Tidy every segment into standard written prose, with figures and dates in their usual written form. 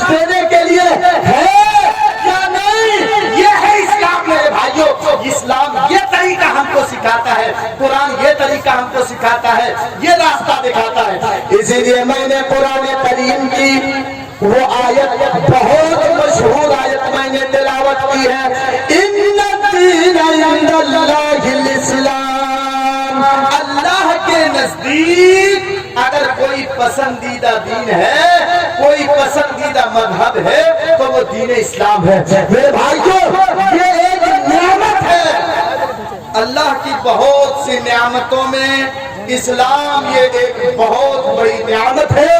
देने के लिए है या नहीं? ये है इस्लाम मेरे भाइयों। इस्लाम ये तरीका हमको सिखाता है, कुरान ये तरीका हमको सिखाता है, ये रास्ता दिखाता है। इसीलिए मैंने कुरान करीम की वो आयत, बहुत मशहूर आयत मैंने तिलावत की है, इन्ना दीना इंदल्लाहिल इस्लाम। अल्लाह के नजदीक अगर कोई पसंदीदा दीन है, कोई पसंदीदा मजहब है, तो वो दीन इस्लाम है। मेरे भाइयों, ये एक नियामत है अल्लाह की बहुत सी नियामतों में इस्लाम ये एक बहुत बड़ी नियामत है।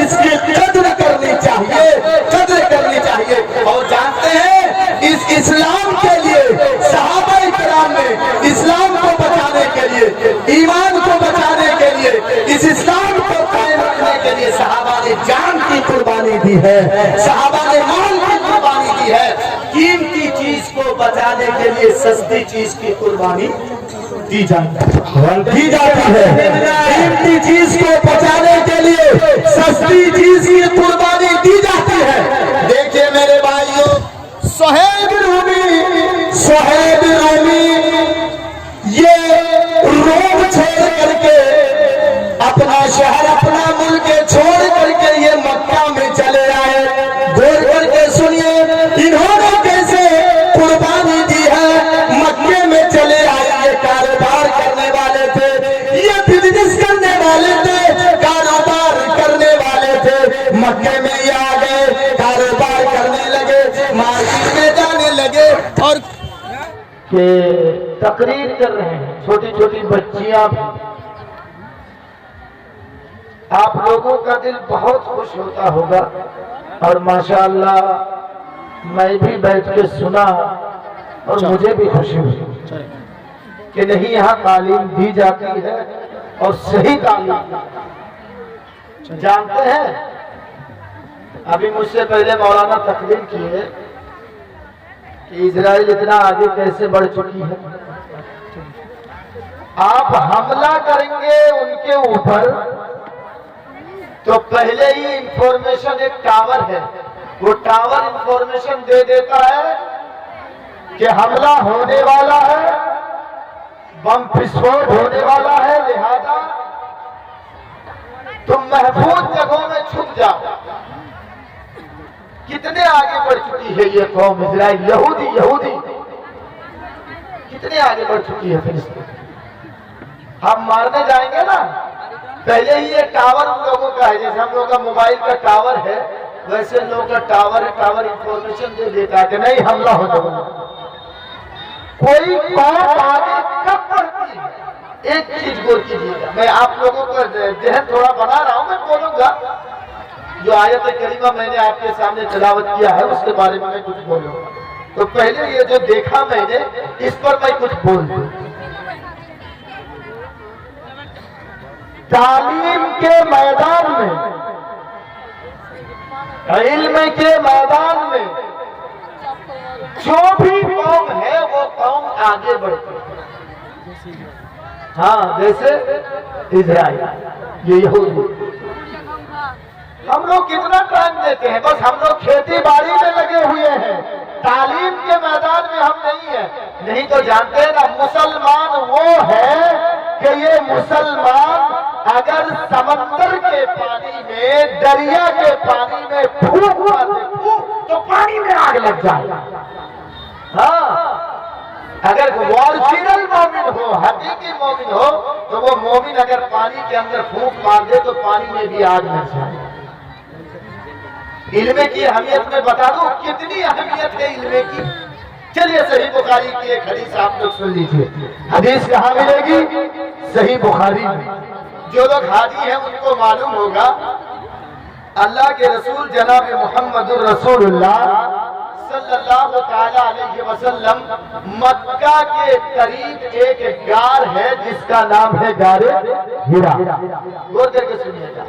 इसकी कद्र करनी चाहिए, कद्र करनी चाहिए। और जानते हैं, इस इस्लाम के लिए सहाबाए किराम ने इस्लाम को बचाने के लिए, ईमान को बचाने के लिए, इस इस्लाम को कायम रखने के लिए सहाबा ने जान की कुर्बानी दी है, सहाबा ने माल की कुर्बानी दी है। कीमती चीज को बचाने के लिए सस्ती चीज की कुर्बानी दी जाती है। कीमती चीज को बचाने के लिए सस्ती चीज की कुर्बानी दी जाती है। देखिए मेरे भाइयों, सुहैब रूमी ये रोम छोड़ करके, अपना शहर, अपना मुल्क छोड़ करके ये मक्का में चले आए। बोल करके सुनिए, इन्होंने कैसे कुर्बानी दी है। मक्के में चले आए, ये कारोबार करने वाले थे, ये बिजनेस करने वाले थे, कारोबार करने वाले थे। मक्के में ये आ गए, कारोबार करने लगे, मार्केट में जाने लगे और के तकरीर कर रहे हैं, छोटी छोटी बच्चियां भी। आप लोगों का दिल बहुत खुश होता होगा। और माशाअल्लाह मैं भी बैठ के सुना और मुझे भी खुशी हुई कि नहीं, यहाँ तालीम दी जाती है और सही तालीम। जानते हैं, अभी मुझसे पहले मौलाना तकरीर किए कि इजराइल इतना आगे कैसे बढ़ चुकी है। आप हमला करेंगे उनके ऊपर तो पहले ही इंफॉर्मेशन, एक टावर है, वो टावर इंफॉर्मेशन दे देता है कि हमला होने वाला है, बम विस्फोट होने वाला है, लिहाजा तुम महफूज जगहों में छुप जाओ। कितने आगे बढ़ चुकी है ये कौम इजराइल, यहूदी कितने आगे बढ़ चुकी है फिलिस्तीन। हम मारने जाएंगे ना, पहले ही ये टावर उन लोगों का है, जैसे हम लोगों का मोबाइल का टावर है, वैसे लोगों का टावर है। टावर इंफॉर्मेशन दे देता है कि नहीं, हमला हो जाएगा। कोई कौम आगे कब बढ़ती है, एक चीज गौर कीजिएगा। मैं आप लोगों का जहन थोड़ा बना रहा हूं, मैं बोलूंगा। जो आयत करीमा मैंने आपके सामने तिलावत किया है उसके बारे में मैं कुछ बोलूंगा। तो पहले ये जो देखा मैंने, इस पर मैं कुछ बोल दूं। तालीम के मैदान में, इल्म के मैदान में जो भी कौम है वो कौम आगे बढ़ती है। हाँ, जैसे इजराइल, ये यहूदी। हम लोग कितना टाइम देते हैं, बस हम लोग खेती बाड़ी में लगे हुए हैं, तालीम के मैदान में हम नहीं है। नहीं तो जानते हैं ना, मुसलमान वो है कि ये मुसलमान अगर समंदर के पानी में, दरिया के पानी में फूंक मार दे तो पानी में आग लग जाए। हाँ, अगर ओरिजिनल मोमिन हो, हकीकी मोमिन हो, तो वो मोमिन अगर पानी के अंदर फूंक मार दे तो पानी में भी आग लग जाए। इल्मे की अहमियत में बता दूं, कितनी अहमियत है इल्मे की। चलिए, सही बुखारी की एक हदीस आप लोग सुन लीजिए। हदीस कहाँ मिलेगी? सही बुखारी में। जो लोग हाजी हैं उनको मालूम होगा, अल्लाह के रसूल जनाब मुहम्मदुर रसूलुल्लाह सल्लल्लाहु ताला अलैहि वसल्लम मक्का के करीब एक गार है जिसका नाम है गारे हिरा। गौर करके सुनिएगा।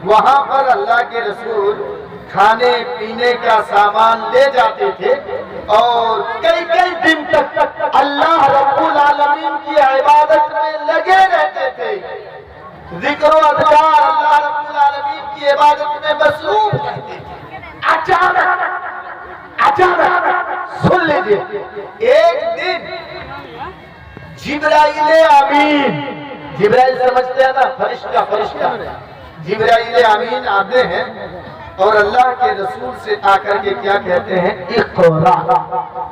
वहां पर अल्लाह के रसूल खाने पीने का सामान ले जाते थे और कई कई दिन तक अल्लाह रब्बुल आलमीन की इबादत में लगे रहते थे। जिक्र और अज़कार अल्लाह रब्बुल आलमीन की इबादत में मसरूफ रहते थे। जिब्राइल अमीन, जिब्राइल समझते हैं ना, फरिश्ता, फरिश्ता। जिब्राइल अमीन आते हैं और अल्लाह के रसूल से आकर के क्या कहते हैं, इक़रा,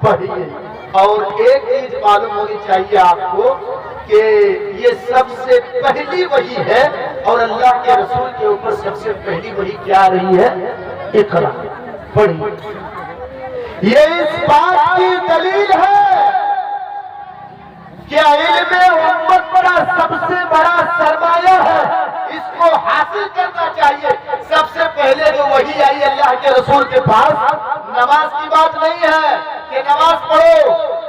पढ़िए। और एक चीज मालूम होनी चाहिए आपको कि ये सबसे पहली वही है और अल्लाह के रसूल के ऊपर सबसे पहली वही क्या आ रही है, इक़रा, पढ़िए। ये इस बात की दलील है कि इल्म उम्मत का सबसे बड़ा सरमाया है, इसको हासिल करना चाहिए। सबसे पहले जो वही आई अल्लाह के रसूल के पास, नमाज की बात नहीं है कि नमाज पढ़ो,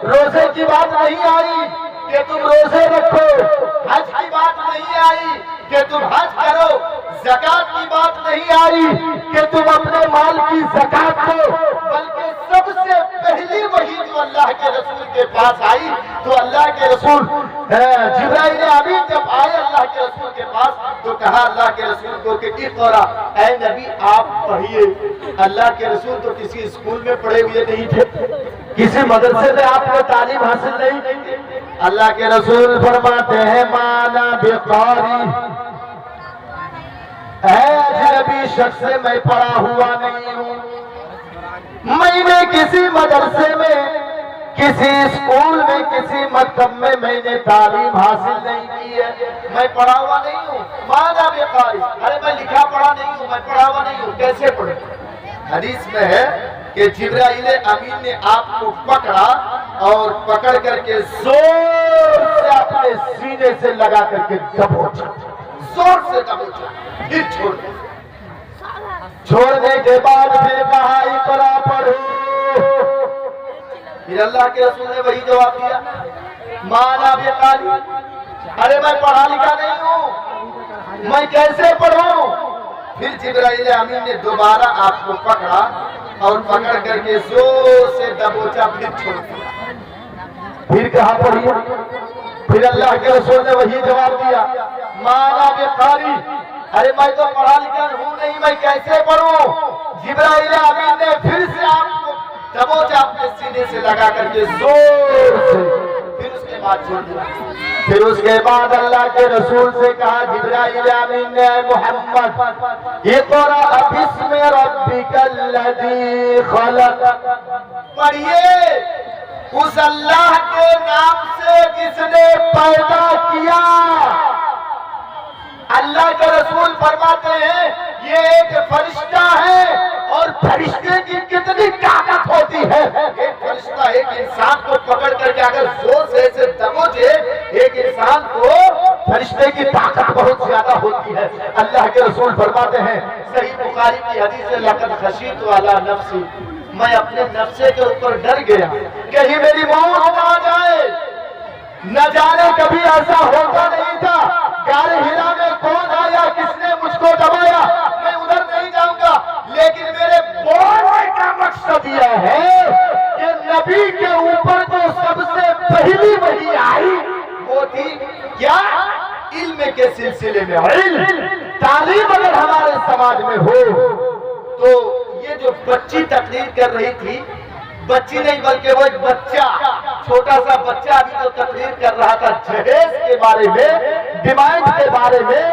रोजे की बात नहीं आई कि तुम रोजे रखो, हज की बात नहीं आई कि तुम हज करो, ज़कात की बात नहीं आई कि तुम अपने माल की ज़कात दो, बल्कि सबसे पहली वही जो अल्लाह के रसूल के पास आई, तो अल्लाह के रसूल जिब्राइल अमीन जब आए अल्लाह के रसूल के पास, तो कहा अल्लाह के रसूल को कि इक़रा, ऐ नबी आप पढ़िए। अल्लाह के रसूल तो किसी स्कूल में पढ़े हुए नहीं थे, किसी मदरसे में आपको तालीम हासिल नहीं की। अल्लाह के रसूल फरमाते हैं माना बेकारी, अजनबी शख्स से मैं पढ़ा हुआ नहीं हूँ, मैंने किसी मदरसे में, किसी स्कूल में, किसी मकतब में मैंने तालीम हासिल नहीं की है, मैं पढ़ा हुआ नहीं हूँ। माना बेकारी, अरे मैं लिखा पढ़ा नहीं हूँ, मैं पढ़ा हुआ नहीं हूँ, कैसे पढ़े? हदीस में है कि जिब्राइल अमीन ने आपको पकड़ा और पकड़ करके जोर से अपने सीने से लगा करके दबोचा, जोर से दबोचा, फिर छोड़ दिया। छोड़ने के बाद फिर कहा इक़रा पढ़ो। फिर अल्लाह के रसूल ने वही जवाब दिया, माना बेकारी, अरे मैं पढ़ा लिखा नहीं हूँ, मैं कैसे पढ़ूं? फिर जिब्राइल अमीन ने दोबारा आपको पकड़ा और पकड़ करके जोर से दबोचा, फिर छोड़ दिया। फिर कहा पढ़िए। फिर अल्लाह के रसूल ने वही जवाब दिया, माना बेकारी, अरे मैं तो पढ़ा लिखा हूँ नहीं, मैं कैसे पढ़ूं? जिब्राइल अमीन ने फिर से आपको दबोचा, अपने सीने से लगा करके जोर से, फिर उसके बाद छोड़ दिया। फिर उसके बाद अल्लाह के रसूल से कहा जिब्राइल अमीन ने, मोहम्मद इक़रा बिस्मि रब्बिकल्लज़ी खलक़, पढ़िए उस अल्लाह के नाम से जिसने पैदा किया। अल्लाह के रसूल फरमाते हैं ये एक फरिश्ता है, और फरिश्ते की कितनी ताकत होती है। एक फरिश्ता एक इंसान को पकड़ करके अगर जोर से दबोचे, एक इंसान को, फरिश्ते की ताकत बहुत ज्यादा होती है। अल्लाह के रसूल फरमाते हैं सही बुखारी की हदीस है, लक़द खशीतु अला नफ्सी, मैं अपने नफ्से के ऊपर डर गया, कहीं मेरी मौत ना आ जाए। न जाने कभी ऐसा होता नहीं था, गारे हिरा में कौन आया, किसने मुझको दबाया, मैं उधर नहीं जाऊंगा, लेकिन मेरे बोलने का मकसद यह है कि नबी के ऊपर तो सबसे पहली वही आई, वो थी क्या, इल्म के सिलसिले में। तालीम अगर हमारे समाज में हो, तो ये जो बच्ची तकरीर कर रही थी, बच्ची नहीं बल्कि वो एक बच्चा, छोटा सा बच्चा अभी जो तकरीर कर रहा था जहेज के बारे में, डिमांड के बारे में,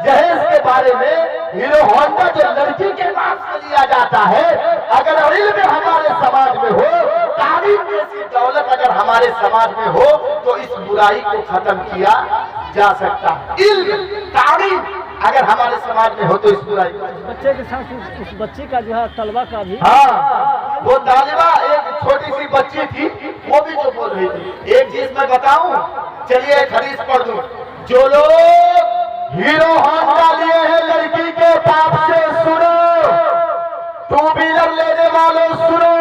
जहेज के बारे में, हीरो होंडा जो लड़की के पास से लिया जाता है, अगर इल्म हमारे समाज में हो, तालीम जैसी दौलत अगर हमारे समाज में हो, तो इस बुराई को खत्म किया जा सकता है। इल्म तालीम अगर हमारे समाज में हो तो इस बुराई को, बच्चे के साथ उस बच्चे का जो है तलबा का भी, हाँ वो तालिबा एक छोटी सी बच्ची थी, वो भी जो बोल रही थी। एक चीज मैं बताऊं, चलिए एक हदीस पढ़ दूं, जो लोग हीरो होंडा लिए हैं लड़की के बाप से सुनो, टू व्हीलर लेने वालों सुनो,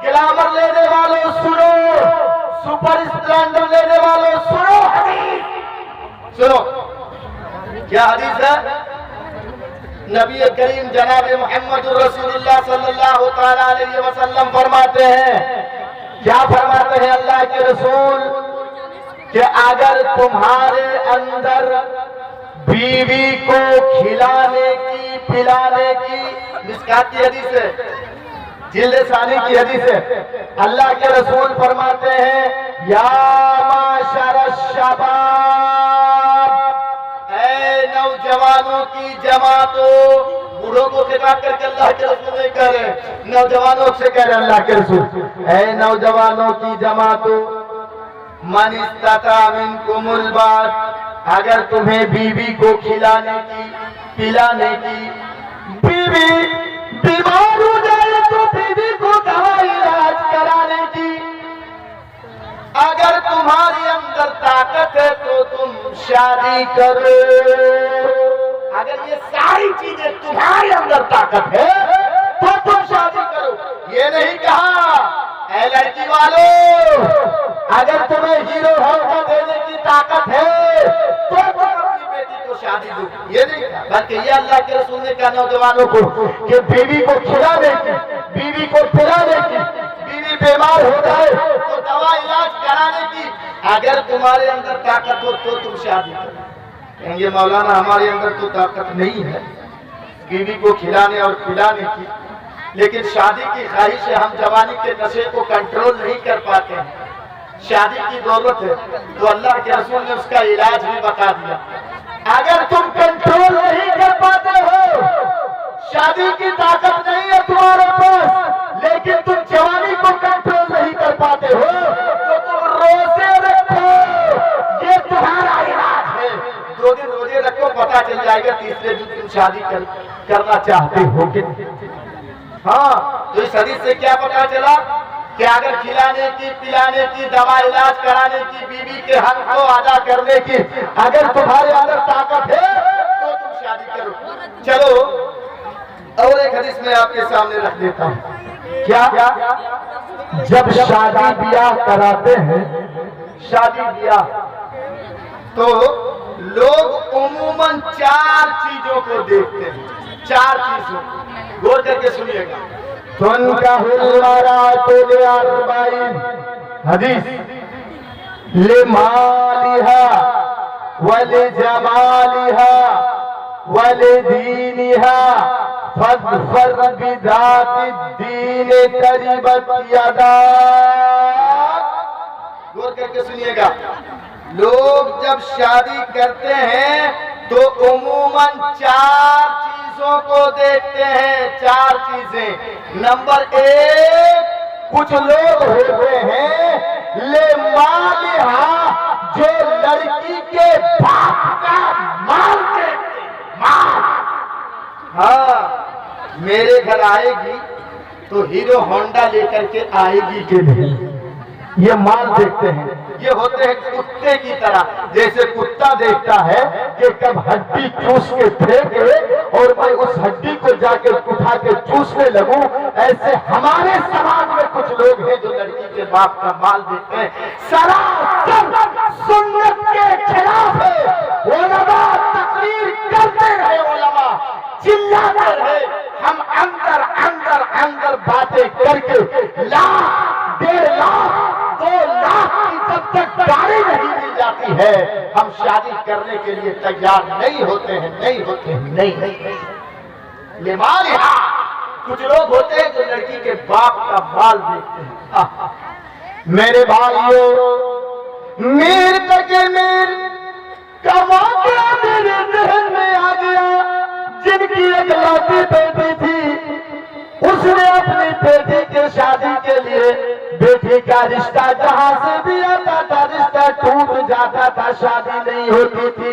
ग्लैमर लेने वालों सुनो, सुपर स्प्लेंडर लेने वालों सुनो, हदीस सुनो। क्या हदीस है? नबी करीम जनाब मोहम्मद रसूलुल्लाह सल्लल्लाहु तआला अलैहि वसल्लम फरमाते हैं, क्या फरमाते हैं अल्लाह के रसूल, कि अगर तुम्हारे अंदर बीवी को खिलाने की, पिलाने की, मिसकात की हदीस है, जिल्द सानी की हदीस है, अल्लाह के रसूल फरमाते हैं, या माशर शबाब, ऐ नौजवानों की जमातों। बूढ़ों को खिताब करके अल्लाह के रसूल नहीं कह रहे, नौजवानों से कह रहे अल्लाह के रसूल, ऐ नौजवानों की जमातों, मन इस्तता मिनकुमुल बात, अगर तुम्हें बीवी को खिलाने की पिलाने की, बीवी बीमार हो जाए तो बीवी को दवा इलाज कराने की, अगर तुम्हारे अंदर ताकत है तो तुम शादी करो। अगर ये सारी चीजें तुम्हारे अंदर ताकत है तो तुम शादी करो। ये नहीं कहा ऐ लड़की वालों, अगर तुम्हें हीरो होंडा देने की ताकत है तो तुम अपनी बेटी को शादी दो। ये नहीं कहा, बल्कि ये अल्लाह के रसूल ने कहा नौजवानों को कि बीवी को खिलाने की, बीवी को पिलाने की, बीवी बीमार हो जाए तो दवा इलाज कराने की, अगर तुम्हारे अंदर ताकत हो तो तुम शादी करो। कहेंगे मौलाना हमारे अंदर तो ताकत नहीं है बीवी को खिलाने और पिलाने की, लेकिन शादी की ख्वाहिश है, हम जवानी के नशे को कंट्रोल नहीं कर पाते हैं, शादी की जरूरत है, तो अल्लाह के रसूल ने उसका इलाज भी बता दिया। अगर तुम कंट्रोल नहीं कर पाते हो, शादी की ताकत नहीं है तुम्हारे पास, लेकिन तुम जवानी को कंट्रोल नहीं कर पाते हो, तो तुम रोजे रखो, ये तुम्हारा इलाज है। 2 दिन रोजे रखो, पता चल जाएगा तीसरे दिन तुम शादी करना चाहते हो कि नहीं। हाँ, तो इस हदीस से क्या पता चला कि अगर खिलाने की, पिलाने की, दवा इलाज कराने की, बीवी के हक को अदा करने की अगर तुम्हारे अंदर ताकत है तो तुम शादी करो। चलो और एक हदीस में आपके सामने रख देता हूँ। क्या जब शादी ब्याह कराते हैं, शादी ब्याह, तो लोग उमूमन 4 चीजों को देखते हैं, 4 चीजों, गौर करके सुनिएगा। हदीस ले मालिहा वले जमालिहा वले दीनिहा फज़फर बिदाति दीन तरिबत यदा। गौर करके सुनिएगा, लोग जब शादी करते हैं तो उमूमन 4 चीजों को देखते हैं, 4 चीजें। नंबर 1, कुछ लोग होते हैं ले मालिहा, जो लड़की के बाप का माल देखते, माल। हाँ, मेरे घर आएगी तो हीरो होंडा लेकर के आएगी कि नहीं, ये माल देखते हैं। ये होते हैं कुत्ते की तरह, जैसे कुत्ता देखता है कि कब हड्डी चूस के फेंके और मैं उस हड्डी को जाकर उठा के चूसने लगूं, ऐसे हमारे समाज में कुछ लोग हैं जो लड़की के बाप का माल देखते हैं। सरासर सुन्नत के खिलाफ है। उलमा तकरीर करते रहे, उलमा चिल्लाते रहे, हम अंदर अंदर अंदर बातें करके लाख, 1.5 लाख, 2 लाख की जब तक गाड़ी नहीं दी जाती है, हम शादी करने के लिए तैयार नहीं होते हैं, नहीं होते हैं, नहीं। लिमालिहा, कुछ लोग होते हैं जो लड़की के बाप का माल देखते हैं। मेरे भाइयों, मीर तक मीर का वाक़या मेरे ज़हन में आ गया। जिनकी इकलौती बेटी थी, उसने अपनी बेटी के शादी के लिए, बेटी का रिश्ता जहां से भी आता था रिश्ता टूट जाता था, शादी नहीं होती थी।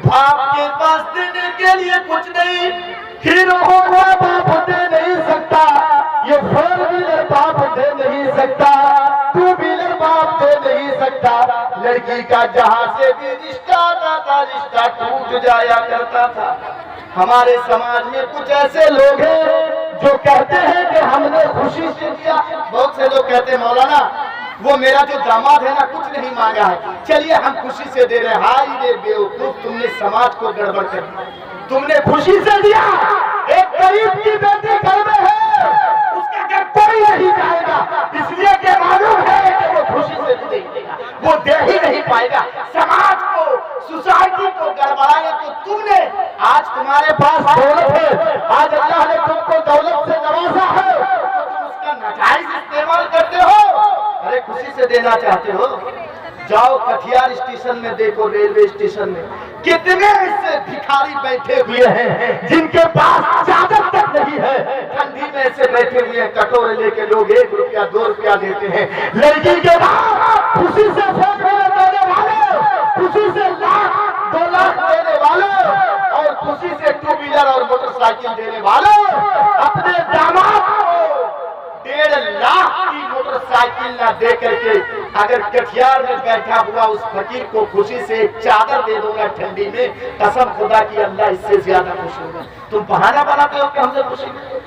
बाप के पास देने के लिए कुछ नहीं, हीरो होंडा बाप दे नहीं सकता, ये 4 व्हीलर बाप दे नहीं सकता, 2 व्हीलर बाप दे नहीं सकता। लड़की का जहां से भी रिश्ता आता था रिश्ता टूट जाया करता था। हमारे समाज में कुछ ऐसे लोग हैं जो कहते हैं कि हमने खुशी से दिया। बहुत से लोग कहते हैं मौलाना वो मेरा जो दामाद है ना कुछ नहीं मांगा है, चलिए हम खुशी से दे रहे हैं। हाय रे बेवकूफ, तुमने समाज को गड़बड़ कर दिया, तुमने खुशी से दिया। एक गरीब की बेटी घर में है, उसका घर कोई नहीं जाएगा, इसलिए कि मालूम है कि वो खुशी से नहीं देगा, वो दे ही नहीं पाएगा। समाज को, सोसाइटी को गड़बड़ाए तो तुमने, आज तुम्हारे पास दौलत है, आज अल्लाह ने तुमको दौलत से नवाजा है, मुझे देना चाहते हो? जाओ कटिहार स्टेशन में देखो, रेलवे स्टेशन में कितने ऐसे भिखारी बैठे हुए हैं जिनके पास चादर तक नहीं है। ठंडी में ऐसे बैठे हुए हैं, कटोरे लेके लोग 1 रुपया 2 रुपया देते हैं। लड़की के बाद खुशी से 1 देने वाले, खुशी से 1,00,000 2,00,000 देने वाले और खुशी से 2 व्हीलर और मोटरसाइकिल देने वाले अपने दामाद को 1.5 लाख की मोटरसाइकिल ना दे करके अगर कटिहार में बैठा हुआ उस फकीर को खुशी से एक चादर दे दूंगा ठंडी में, कसम खुदा की अल्लाह इससे ज्यादा खुश होगा। तुम बहाना बनाते हो कि हमसे खुशी नहीं।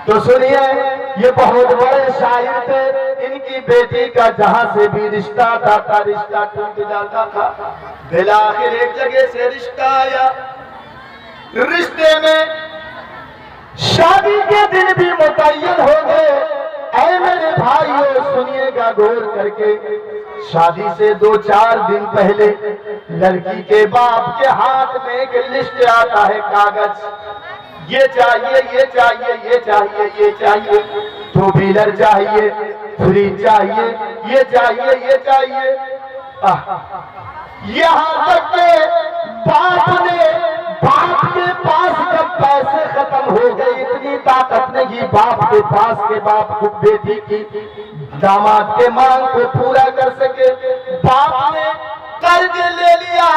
तो सुनिए, ये बहुत बड़े शायर थे। इनकी बेटी का जहां से भी रिश्ता था रिश्ता टूट जाता था। फिर आखिर एक जगह से रिश्ता आया, रिश्ते में शादी के दिन भी मुतय्यन हो गए। ऐ मेरे भाइयों सुनिएगा गौर करके, शादी से 2-4 दिन पहले लड़की के बाप के हाथ में एक लिस्ट आता है, कागज, ये चाहिए, ये चाहिए, ये चाहिए, ये चाहिए, 2 व्हीलर चाहिए, फ्रिज चाहिए, ये चाहिए, ये चाहिए। यहाँ तक के बाप के पास जब पैसे खत्म हो गए, इतनी ताकत नहीं बाप के पास के बाप को बेटी की दामाद के मांग को पूरा कर सके। बाप ने कर्ज ले लिया,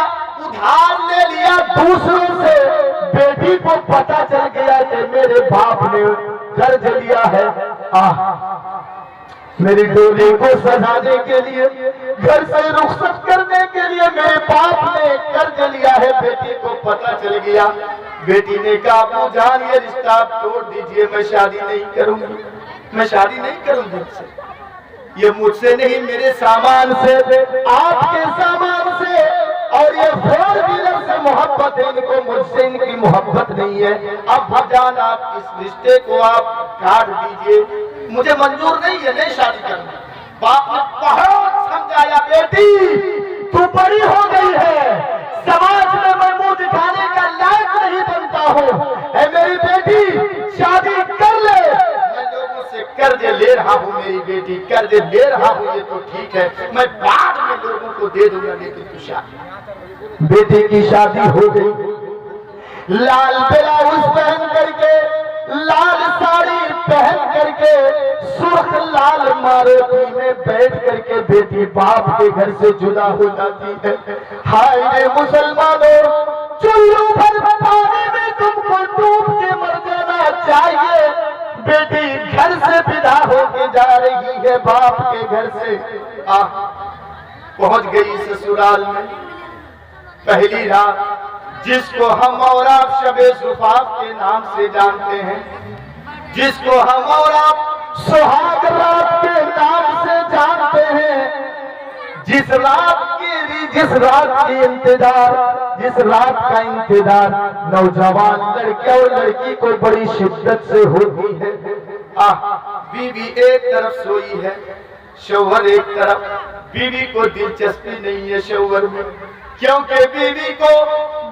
उधार ले लिया दूसरों से। बेटी को पता चल गया कि मेरे बाप ने कर्ज लिया है। मेरी डोली को सजाने के लिए, घर से रुखसत करने के लिए मेरे बाप ने कर्ज लिया है। बेटी को पता चल गया। बेटी ने कहा, अबू जान ये रिश्ता आप तोड़ दीजिए, मैं शादी नहीं करूंगी, मैं शादी नहीं करूंगी इससे। ये मुझसे नहीं, मेरे सामान से, आपके सामान से और ये 4 व्हीलर से मोहब्बत है इनको, मुझसे इनकी मोहब्बत नहीं है। अब भजान आप इस रिश्ते को आप काट दीजिए, मुझे मंजूर नहीं है, नहीं शादी करना। बाप ने बहुत समझाया, बेटी तू बड़ी हो गई है, समाज में मैं मुंह दिखाने का लायक नहीं बनता हूँ। ऐ मेरी बेटी शादी कर ले। मैं लोगों से कर्ज ले रहा हूँ, मेरी बेटी कर्ज ले रहा हूँ, ये तो ठीक है, मैं बाद में लोगों को दे दूंगा, लेकिन तू शादी। बेटी की शादी हो गई। लाल ब्लाउज पहन करके, लाल साड़ी पहन करके, सुर्ख लाल मारुति में बैठ करके बेटी बाप के घर से जुदा हो जाती है। हाय रे मुसलमानों, चुल्लू भर पानी में तुमको डूब के मर जाना चाहिए। बेटी घर से विदा होके जा रही है बाप के घर से। पहुंच गई ससुराल में। पहली रात, जिसको हम और आप शबे सुफाफ के नाम से जानते हैं, जिसको हम और आप सुहाग रात के नाम से जानते हैं, जिस रात की इंतजार, जिस रात का इंतजार नौजवान लड़के और लड़की को बड़ी शिद्दत से होती है। बीवी एक तरफ सोई है, शौहर एक तरफ। बीवी को दिलचस्पी नहीं है शौहर में, क्योंकि बीवी को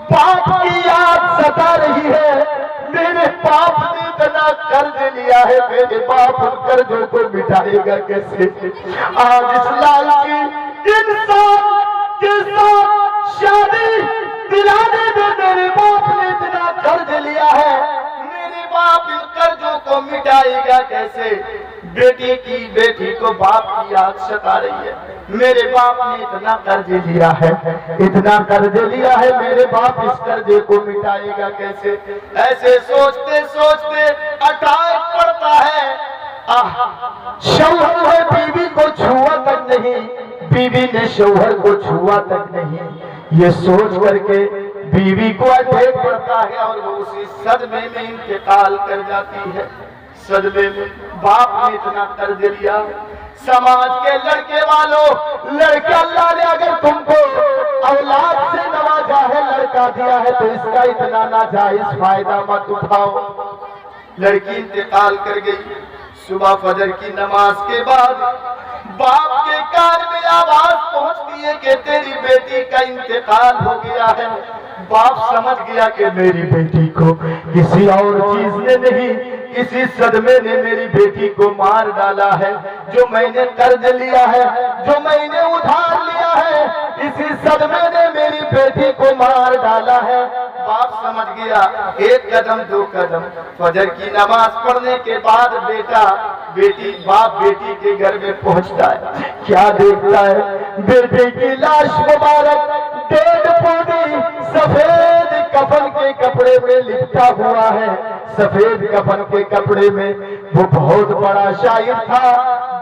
बाप की याद सता रही है। मेरे बाप ने इतना कर्ज लिया है, मेरे बाप उन कर्जों को मिटाएगा कैसे? आज इस लालची इंसान के साथ शादी दिलाने में मेरे बाप ने इतना कर्ज लिया है, मेरे बाप इन कर्जों को मिटाएगा कैसे? बेटी को बाप की याद सता रही है। मेरे बाप ने इतना कर्ज लिया है, इतना कर्ज लिया है, मेरे बाप इस कर्जे को मिटाएगा कैसे? ऐसे सोचते सोचते अटैक पड़ता है। शौहर है बीवी को छुआ तक नहीं, बीवी ने शौहर को छुआ तक नहीं। ये सोच करके बीवी को अटैक पड़ता है और वो उसी सदमे में इंतकाल कर जाती है। सदमे में बाप ने इतना कर्ज लिया। समाज के लड़के वालों, लड़के अल्लाह ने अगर तुमको औलाद से नवाजा है, लड़का दिया है, तो इसका इतना नाजायज फायदा मत उठाओ। लड़की इंतकाल कर गई। सुबह फजर की नमाज के बाद बाप के कान में आवाज पहुंचती है कि तेरी बेटी का इंतकाल हो गया है। बाप समझ गया कि मेरी बेटी को किसी और चीज ने नहीं, इसी सदमे ने मेरी बेटी को मार डाला है। जो मैंने कर्ज लिया है, जो मैंने उधार लिया है, इसी सदमे ने मेरी बेटी को मार डाला है। बाप समझ गया, एक कदम दो कदम। फजर की नमाज पढ़ने के बाद बाप बेटी के घर में पहुंचता है। क्या देखता है? बेटे की लाश मुबारक डेढ़ फुटी सफेद कफन के कपड़े में लिपटा हुआ है। सफेद कफन के कपड़े में वो बहुत बड़ा शायर था,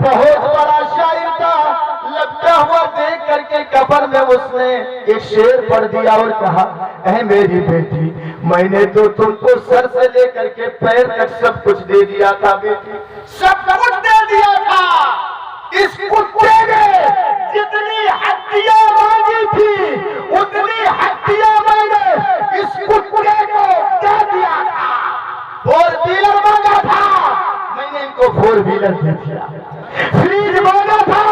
बहुत बड़ा शायर था। लगता हुआ देख करके कफन में उसने एक शेर पढ़ दिया और कहा, ऐ मेरी बेटी, मैंने तो तुमको सर से लेकर के पैर तक सब कुछ दे दिया था बेटी, सब कुछ दे दिया था। इस कुत्ते ने जितनी हड्डियां मांगी थी, उतनी हड्डियां मैंने इस कुत्ते को दे दिया था। 4 व्हीलर मांगा था, मैंने इनको 4 व्हीलर दे दिया। फ्रिज मांगा था,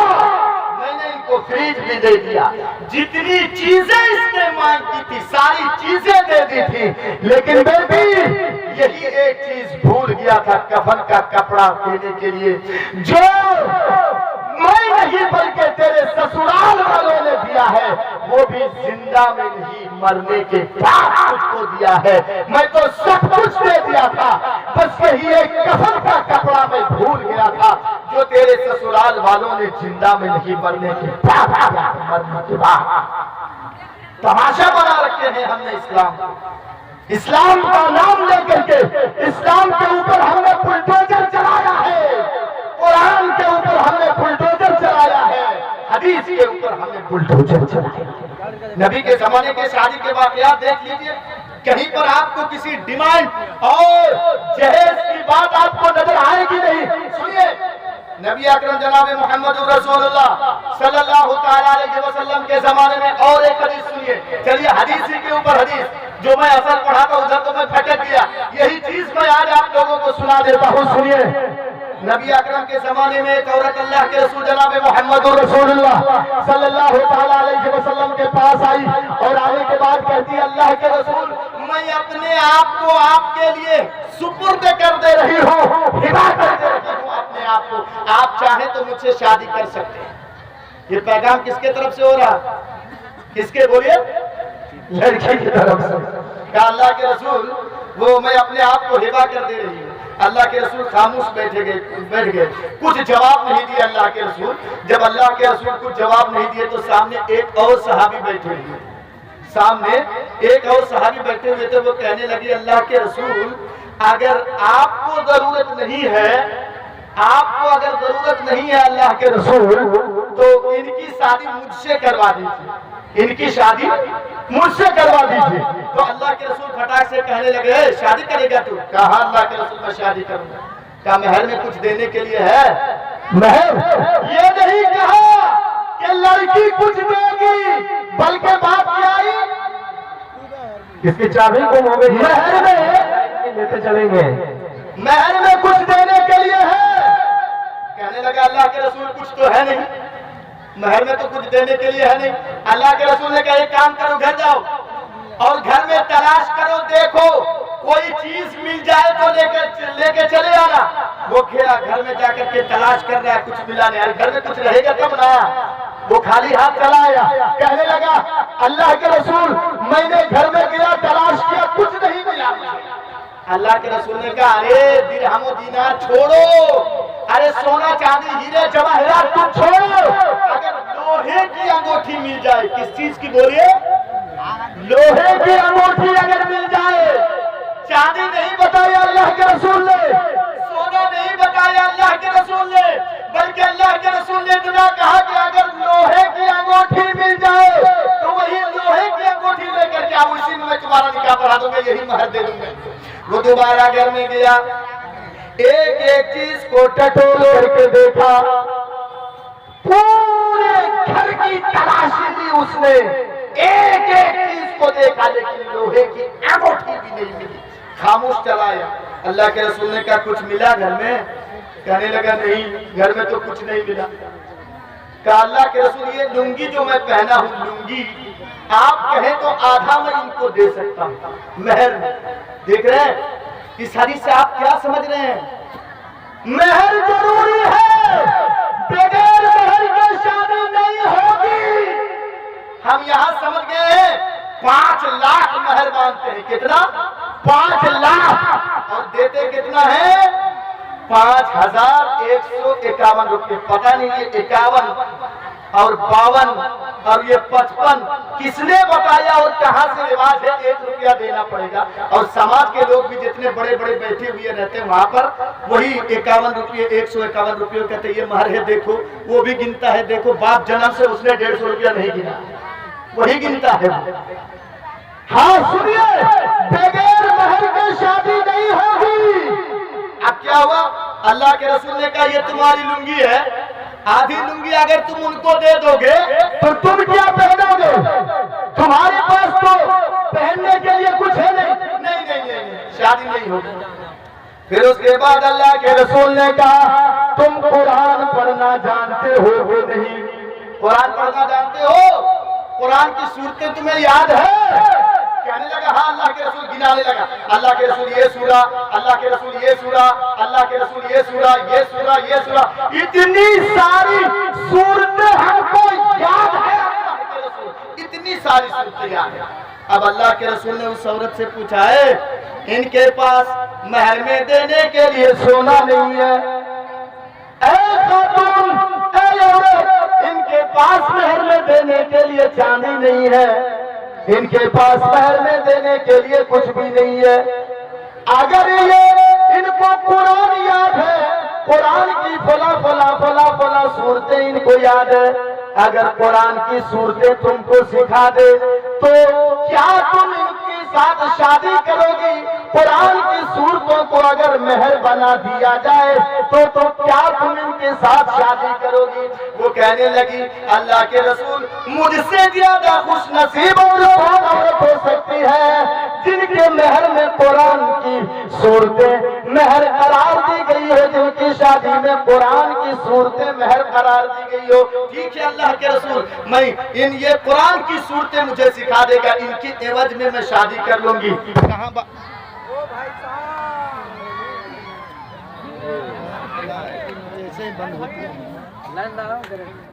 मैंने इनको फ्रिज भी दे दिया। जितनी चीजें इसने मांगी थी सारी चीजें दे दी थी, लेकिन बेबी यही एक चीज भूल गया था, कफन का कपड़ा देने के लिए, जो मैं नहीं बल्कि तेरे ससुराल वालों ने दिया है, वो भी जिंदा में नहीं मरने के बाद तुझको दिया है। मैं तो सब कुछ दे दिया था, बस यही एक कफन का कपड़ा मैं भूल गया था, जो तेरे ससुराल वालों ने जिंदा में नहीं मरने के बाद मरने के बाद। तमाशा बना रखे हैं हमने इस्लाम का नाम लेकर के। इस्लाम के ऊपर हमने बुलडोजर चलाया है, कुरान के ऊपर हमने बुलडोजर चलाया है, हदीस के ऊपर हमने बुलडोजर चलाया। नबी के जमाने के शादी के वाकयात देख लीजिए, कहीं पर आपको किसी डिमांड और जहेज की बात आपको नजर आएगी नहीं। सुनिए, नबी अकरम जनाब मोहम्मद रसूलुल्लाह सल्लल्लाहु अलैहि वसल्लम के जमाने में और एक हदीस सुनिए। चलिए हदीस के ऊपर हदीस, जो मैं असल पढ़ा था उधर तो मैं भटक गया, यही चीज मैं आज आप लोगों को सुना देता हूँ। सुनिए, नबी अकरम के जमाने में एक औरत अल्लाह के रसूल जनाब मोहम्मद रसूलुल्लाह सल्लल्लाहु अलैहि वसल्लम के पास आई और आने के बाद कहती है, अल्लाह के रसूल, मैं अपने आप को आपके लिए सुपुर्द कर दे रही हूँ, हिबा कर दे रही हूँ अपने आप को, आप चाहे तो मुझसे शादी कर सकते हैं। ये पैगाम किसके तरफ से हो रहा? किसके? बोलिए, लड़की की तरफ से। कहा अल्लाह के रसूल, वो मैं अपने आप को हिबा कर दे रही हूँ। अल्लाह के रसूल खामोश बैठ गए, कुछ जवाब नहीं दिया अल्लाह के रसूल। जब अल्लाह के रसूल कुछ जवाब नहीं दिए तो सामने एक और सहाबी बैठे हुए थे। वो कहने लगी, अल्लाह के रसूल, अगर आपको जरूरत नहीं है, अगर जरूरत नहीं है अल्लाह के रसूल, तो इनकी शादी मुझसे करवा दीजिए, इनकी शादी मुझसे करवा दीजिए। तो अल्लाह के रसूल फटाक से कहने लगे, शादी करेगा तू? कहा अल्लाह के रसूल, मैं शादी करूंगा। क्या महर में कुछ देने के लिए है? महर ये नहीं कहा कि लड़की कुछ देगी, बल्कि बात क्या आई, इसकी चाबी गुम हो गई, महर में लेते चलेंगे, महर में कुछ देने के लिए है। कहने लगा अल्लाह के रसूल, कुछ तो है नहीं, महर में तो कुछ देने के लिए है नहीं। अल्लाह के रसूल ने कहा, एक काम करो, घर जाओ और घर में तलाश करो, देखो कोई चीज मिल जाए तो लेके चले आना। वो खेला घर में जाकर के तलाश कर रहा है, कुछ मिला नहीं। घर में कुछ रहेगा तब ना, वो खाली हाथ चला आया। कहने लगा, अल्लाह के रसूल, मैंने घर में गया, तलाश किया, कुछ नहीं मिला। अल्लाह के रसूल ने कहा, अरे दिरहम और दीनार छोड़ो, अरे सोना चांदी हीरे जवाहरात तुम छोड़ो, अगर लोहे की अंगूठी मिल जाए। किस चीज की? बोलिए, लोहे की अंगूठी अगर मिल जाए। चांदी नहीं बताया अल्लाह के रसूल ने, सोना नहीं बताया अल्लाह के रसूल ने, बल्कि अल्लाह के रसूल ने इतना कहा कि अगर लोहे की अंगूठी मिल जाए तो वही लोहे की अंगूठी लेकर के आओ, इसी में मैं तुम्हारा निकाह पढ़ा दूंगा, यही महर दे दूंगा। वो दोबारा घर में गया, एक एक चीज को टटोल करके देखा, पूरे घर की तलाशी ली उसने, एक एक चीज को देखा, लेकिन लोहे की अंगूठी भी नहीं मिली। खामोश चलाया। अल्लाह के रसूल ने कहा, कुछ मिला घर में? कहने लगा, नहीं, घर में तो कुछ नहीं मिला। कहा अल्लाह के रसूल, ये लुंगी जो मैं पहना हूँ, लुंगी आप कहें तो आधा मैं इनको दे सकता हूँ महर में। देख रहे हैं, इस हदीस से आप क्या समझ रहे हैं? मेहर जरूरी है, बगैर मेहर के शादी नहीं होगी। हम यहाँ समझ गए हैं 5 लाख मेहर मांगते हैं। कितना? 5 लाख। और देते कितना है? 5151 रुपये। पता नहीं ये 51 और 52 और ये 55 किसने बताया और कहां से रिवाज है 1 रुपया देना पड़ेगा? और समाज के लोग भी जितने बड़े बड़े बैठे हुए रहते हैं वहां पर वही 51 रुपये 151 रुपये कहते ये महर है। देखो वो भी गिनता है, देखो बाप जन्म से उसने 150 रुपया नहीं गिना, वही गिनता है। हाँ सुनिए, बगैर मेहर के शादी नहीं होगी। अब क्या हुआ? अल्लाह के रसूल ने कहा ये तुम्हारी लुंगी है, आधी लुंगी अगर तुम उनको दे दोगे तो तुम क्या पहनोगे? तुम्हारे पास तो पहनने के लिए कुछ है नहीं। नहीं नहीं नहीं, नहीं शादी नहीं होगी। फिर उसके बाद अल्लाह के रसूल ने कहा तुम कुरान पढ़ना जानते हो वो नहीं? कुरान पढ़ना जानते हो? कुरान की सूरतें तुम्हें याद है? कहने लगा हाँ। अल्लाह के रसूल गिनाने लगा, अल्लाह के रसूल ये सूरा, अल्लाह के रसूल ये सूरा, अल्लाह के रसूल ये सूरा, ये सूरा, ये सूरा। इतनी सारी सूरतें हमको याद है। अल्लाह के रसूल इतनी सारी सूरतें याद है। अब अल्लाह के रसूल ने उस औरत से पूछा है इनके पास महर में देने के लिए सोना नहीं है? ऐ खातून, ऐ औरत, इनके पास महर में देने के लिए चांदी नहीं है, इनके पास महर में देने के लिए कुछ भी नहीं है। अगर ये इनको कुरान याद है, कुरान की फला फला फला फला सूरतें इनको याद है, अगर कुरान की सूरतें तुमको सिखा दे तो क्या तुम इनके साथ शादी करोगी? कुरान की सूरतों को अगर मेहर बना दिया जाए तो क्या तुम इनके साथ शादी करोगी? वो कहने लगी अल्लाह के रसूल मुझसे ज्यादा खुश नसीब और कौन औरत हो सकती है जिनके मेहर में कुरान की सूरतें मेहर करार दी गई है, जिनकी शादी में कुरान की सूरतें मेहर करार दी गई हो? ठीक है अल्लाह के रसूल, मैं ये कुरान की सूरतें मुझे सिखा देगा, इनकी एवज में मैं शादी कर लूंगी। कहाँ जैसे ही बंद होती है